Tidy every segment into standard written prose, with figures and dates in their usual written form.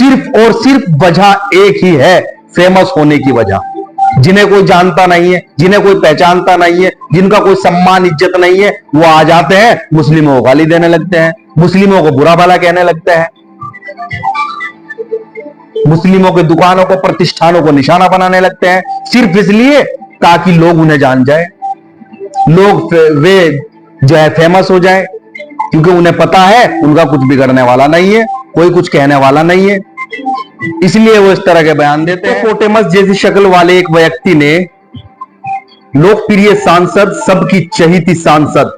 सिर्फ और सिर्फ वजह एक ही है, फेमस होने की वजह। जिन्हें कोई जानता नहीं है, जिन्हें कोई पहचानता नहीं है, जिनका कोई सम्मान इज्जत नहीं है, वो आ जाते हैं, मुस्लिमों को गाली देने लगते हैं, मुस्लिमों को बुरा भला कहने लगते हैं, मुस्लिमों के दुकानों को, प्रतिष्ठानों को निशाना बनाने लगते हैं, सिर्फ इसलिए ताकि लोग उन्हें जान जाए, लोग वे जो है फेमस हो जाए, क्योंकि उन्हें पता है उनका कुछ बिगड़ने वाला नहीं है, कोई कुछ कहने वाला नहीं है, इसलिए वो इस तरह के बयान देते हैं। हिप्पोपोटेमस जैसी शक्ल वाले एक व्यक्ति ने लोकप्रिय सांसद, सबकी चहेती सांसद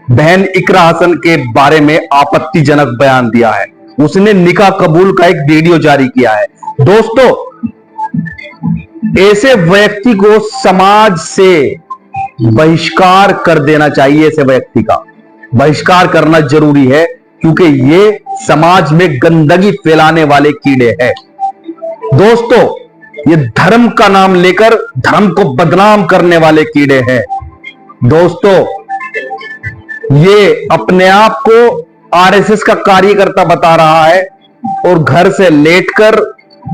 बहन इकरा हसन के बारे में आपत्तिजनक बयान दिया है। उसने निकाह कबूल का एक वीडियो जारी किया है। दोस्तों, ऐसे व्यक्ति को समाज से बहिष्कार कर देना चाहिए। ऐसे व्यक्ति का बहिष्कार करना जरूरी है, क्योंकि ये समाज में गंदगी फैलाने वाले कीड़े हैं। दोस्तों, ये धर्म का नाम लेकर धर्म को बदनाम करने वाले कीड़े हैं। दोस्तों, ये अपने आप को आरएसएस का कार्यकर्ता बता रहा है और घर से लेटकर,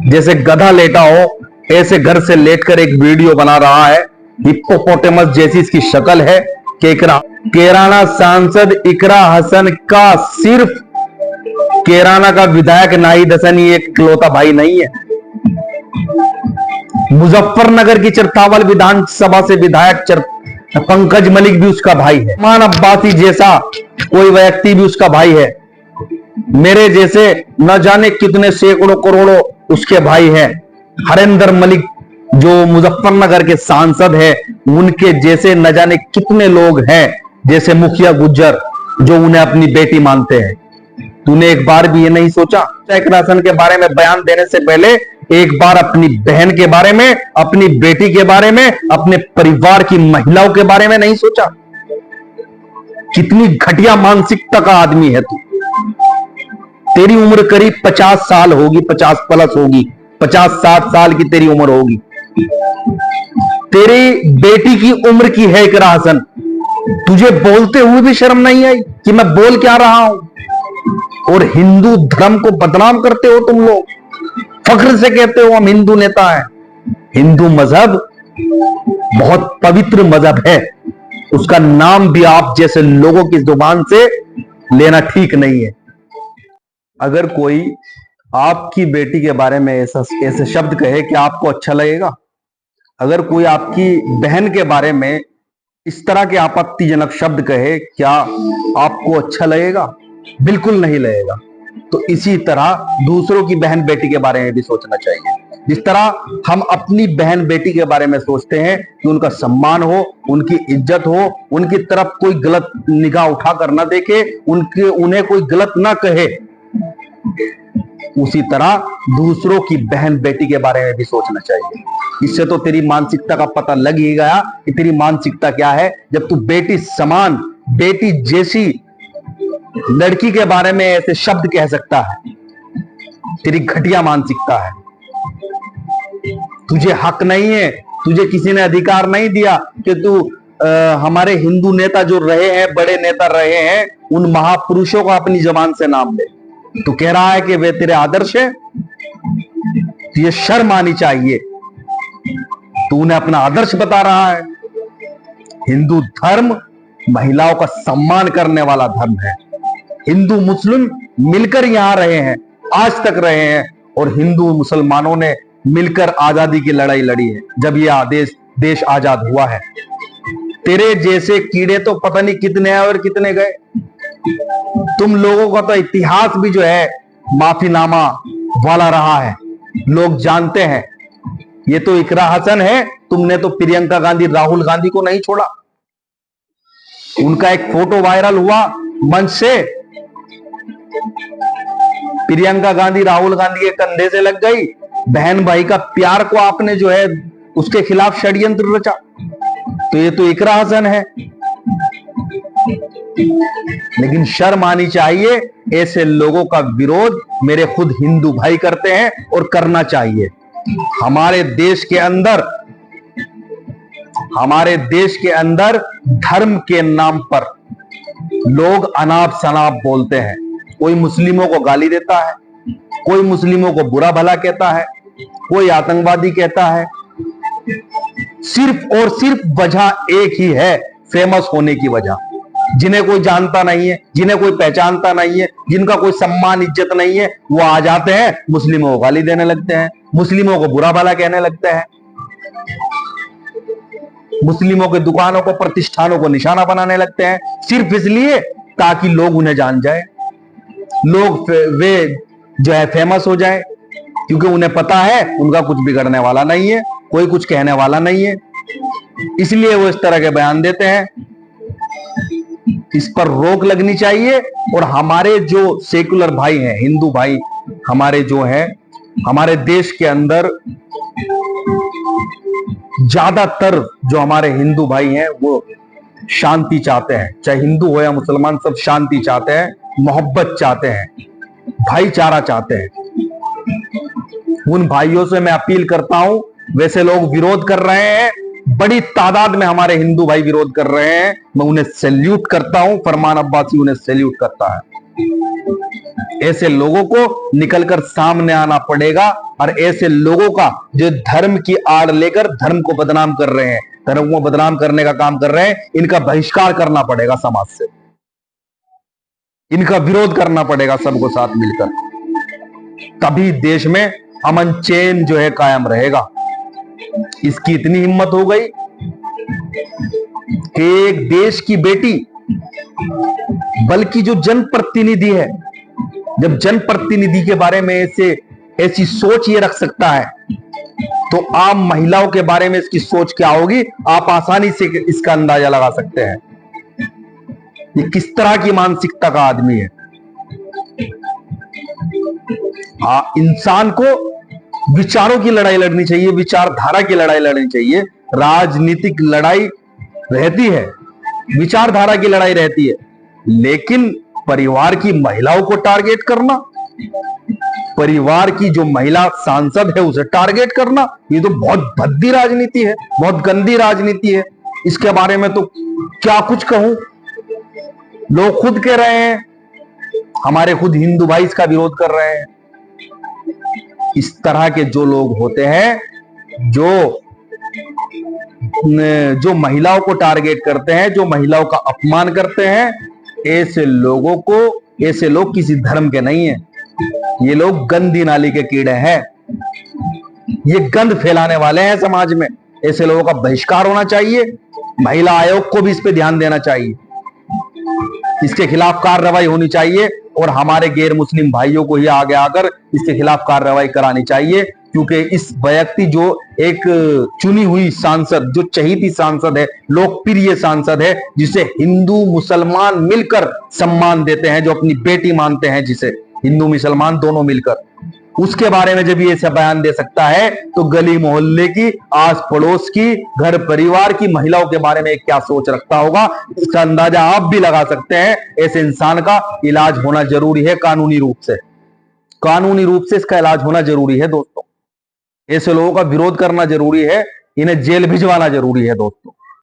जैसे गधा लेटा हो ऐसे घर से लेटकर एक वीडियो बना रहा है। हिप्पोपोटेमस जैसी इसकी शक्ल है। कैराना सांसद इकरा हसन का सिर्फ कैराना का विधायक नाहिद हसन ही एक इकलौता भाई नहीं है। मुजफ्फरनगर की चरथावल विधानसभा से विधायक पंकज मलिक भी उसका भाई है। मान अब्बासी जैसा कोई व्यक्ति भी उसका भाई है। मेरे जैसे न जाने कितने सैकड़ों करोड़ों उसके भाई हैं। हरेंद्र मलिक जो मुजफ्फरनगर के सांसद है, उनके जैसे न जाने कितने लोग हैं, जैसे मुखिया गुज्जर, जो उन्हें अपनी बेटी मानते हैं। तूने एक बार भी ये नहीं सोचा इकरा हसन के बारे में बयान देने से पहले एक बार अपनी बहन के बारे में, अपनी बेटी के बारे में, अपने परिवार की महिलाओं के बारे में नहीं सोचा? कितनी घटिया मानसिकता का आदमी है तू। तेरी उम्र करीब 50 साल होगी, 50 प्लस होगी, 50-60 साल की तेरी उम्र होगी। तेरी बेटी की उम्र की है इकरा हसन। तुझे बोलते हुए भी शर्म नहीं आई कि मैं बोल क्या रहा हूं? और हिंदू धर्म को बदनाम करते हो तुम लोग, फख्र से कहते हो हम हिंदू नेता हैं। हिंदू मजहब बहुत पवित्र मजहब है, उसका नाम भी आप जैसे लोगों की जुबान से लेना ठीक नहीं है। अगर कोई आपकी बेटी के बारे में ऐसे शब्द कहे, क्या आपको अच्छा लगेगा? अगर कोई आपकी बहन के बारे में इस तरह के आपत्तिजनक शब्द कहे, क्या आपको अच्छा लगेगा? बिल्कुल नहीं लगेगा। तो इसी तरह दूसरों की बहन बेटी के बारे में भी सोचना चाहिए। जिस तरह हम अपनी बहन बेटी के बारे में सोचते हैं कि उनका सम्मान हो, उनकी इज्जत हो, उनकी तरफ कोई गलत निगाह उठाकर ना देखे, उन्हें कोई गलत ना कहे, उसी तरह दूसरों की बहन बेटी के बारे में भी सोचना चाहिए। इससे तो तेरी मानसिकता का पता लग ही गया कि तेरी मानसिकता क्या है। जब तू बेटी समान, बेटी जैसी लड़की के बारे में ऐसे शब्द कह सकता है, तेरी घटिया मानसिकता है। तुझे हक नहीं है, तुझे किसी ने अधिकार नहीं दिया कि तू हमारे हिंदू नेता जो रहे हैं, बड़े नेता रहे हैं, उन महापुरुषों को अपनी जबान से नाम ले। तू कह रहा है कि वे तेरे आदर्श है। तुझे शर्म आनी चाहिए। तू उन्हें अपना आदर्श बता रहा है। हिंदू धर्म महिलाओं का सम्मान करने वाला धर्म है। हिंदू मुस्लिम मिलकर यहां रहे हैं, आज तक रहे हैं, और हिंदू मुसलमानों ने मिलकर आजादी की लड़ाई लड़ी है जब यह देश आजाद हुआ है। तेरे जैसे कीड़े तो पता नहीं कितने आए और कितने गए। तुम लोगों का तो इतिहास भी जो है माफीनामा वाला रहा है, लोग जानते हैं। ये तो इकरा हसन है, तुमने तो प्रियंका गांधी, राहुल गांधी को नहीं छोड़ा। उनका एक फोटो वायरल हुआ मंच से, प्रियंका गांधी राहुल गांधी के कंधे से लग गई। बहन भाई का प्यार को आपने जो है उसके खिलाफ षड्यंत्र रचा। तो ये तो इकरा हसन है। लेकिन शर्म आनी चाहिए। ऐसे लोगों का विरोध मेरे खुद हिंदू भाई करते हैं और करना चाहिए। हमारे देश के अंदर धर्म के नाम पर लोग अनाप शनाप बोलते हैं। कोई मुस्लिमों को गाली देता है, कोई मुस्लिमों को बुरा भला कहता है, कोई आतंकवादी कहता है। सिर्फ और सिर्फ वजह एक ही है, फेमस होने की वजह। जिन्हें कोई जानता नहीं है, जिन्हें कोई पहचानता नहीं है, जिनका कोई सम्मान इज्जत नहीं है, वो आ जाते हैं, मुस्लिमों को गाली देने लगते हैं, मुस्लिमों को बुरा भला कहने लगते हैं, मुस्लिमों के दुकानों को, प्रतिष्ठानों को निशाना बनाने लगते हैं, सिर्फ इसलिए ताकि लोग उन्हें जान जाए, लोग वे जो है फेमस हो जाए, क्योंकि उन्हें पता है उनका कुछ बिगड़ने वाला नहीं है, कोई कुछ कहने वाला नहीं है, इसलिए वो इस तरह के बयान देते हैं। इस पर रोक लगनी चाहिए। और हमारे जो सेकुलर भाई हैं, हिंदू भाई हमारे जो हैं, हमारे देश के अंदर ज्यादातर जो हमारे हिंदू भाई हैं वो शांति चाहते हैं, चाहे हिंदू हो या मुसलमान, सब शांति चाहते हैं, मोहब्बत चाहते हैं, भाईचारा चाहते हैं। उन भाइयों से मैं अपील करता हूं, वैसे लोग विरोध कर रहे हैं, बड़ी तादाद में हमारे हिंदू भाई विरोध कर रहे हैं, मैं उन्हें सैल्यूट करता हूं, फरमान अब्बासी उन्हें सैल्यूट करता है। ऐसे लोगों को निकलकर सामने आना पड़ेगा और ऐसे लोगों का जो धर्म की आड़ लेकर धर्म को बदनाम कर रहे हैं, धर्म को बदनाम करने का काम कर रहे हैं, इनका बहिष्कार करना पड़ेगा समाज से, इनका विरोध करना पड़ेगा सबको साथ मिलकर, तभी देश में अमन चैन जो है कायम रहेगा। इसकी इतनी हिम्मत हो गई कि एक देश की बेटी, बल्कि जो जनप्रतिनिधि है, जब जनप्रतिनिधि के बारे में ऐसी सोच ये रख सकता है, तो आम महिलाओं के बारे में इसकी सोच क्या होगी, आप आसानी से इसका अंदाजा लगा सकते हैं। ये किस तरह की मानसिकता का आदमी है। इंसान को विचारों की लड़ाई लड़नी चाहिए, विचारधारा की लड़ाई लड़नी चाहिए। राजनीतिक लड़ाई रहती है, विचारधारा की लड़ाई रहती है, लेकिन परिवार की महिलाओं को टारगेट करना, परिवार की जो महिला सांसद है उसे टारगेट करना, ये तो बहुत भद्दी राजनीति है, बहुत गंदी राजनीति है। इसके बारे में तो क्या कुछ कहूं, लोग खुद कह रहे हैं, हमारे खुद हिंदू भाई इसका विरोध कर रहे हैं। इस तरह के जो लोग होते हैं, जो महिलाओं को टारगेट करते हैं, जो महिलाओं का अपमान करते हैं, ऐसे लोग किसी धर्म के नहीं हैं, ये लोग गंदी नाली के कीड़े हैं, ये गंद फैलाने वाले हैं समाज में। ऐसे लोगों का बहिष्कार होना चाहिए, महिला आयोग को भी इस पे ध्यान देना चाहिए, इसके खिलाफ कार्रवाई होनी चाहिए और हमारे गैर मुस्लिम भाइयों को ही आगे आकर इसके खिलाफ कार्रवाई करानी चाहिए, क्योंकि इस व्यक्ति जो एक चुनी हुई सांसद, जो चहेती सांसद है, लोकप्रिय सांसद है, जिसे हिंदू मुसलमान मिलकर सम्मान देते हैं, जो अपनी बेटी मानते हैं, जिसे हिंदू मुसलमान दोनों मिलकर, उसके बारे में जब ये ऐसा बयान दे सकता है, तो गली मोहल्ले की, आस पड़ोस की, घर परिवार की महिलाओं के बारे में क्या सोच रखता होगा, इसका अंदाजा आप भी लगा सकते हैं। ऐसे इंसान का इलाज होना जरूरी है, कानूनी रूप से इसका इलाज होना जरूरी है दोस्तों। ऐसे लोगों का विरोध करना जरूरी है, इन्हें जेल भिजवाना जरूरी है दोस्तों।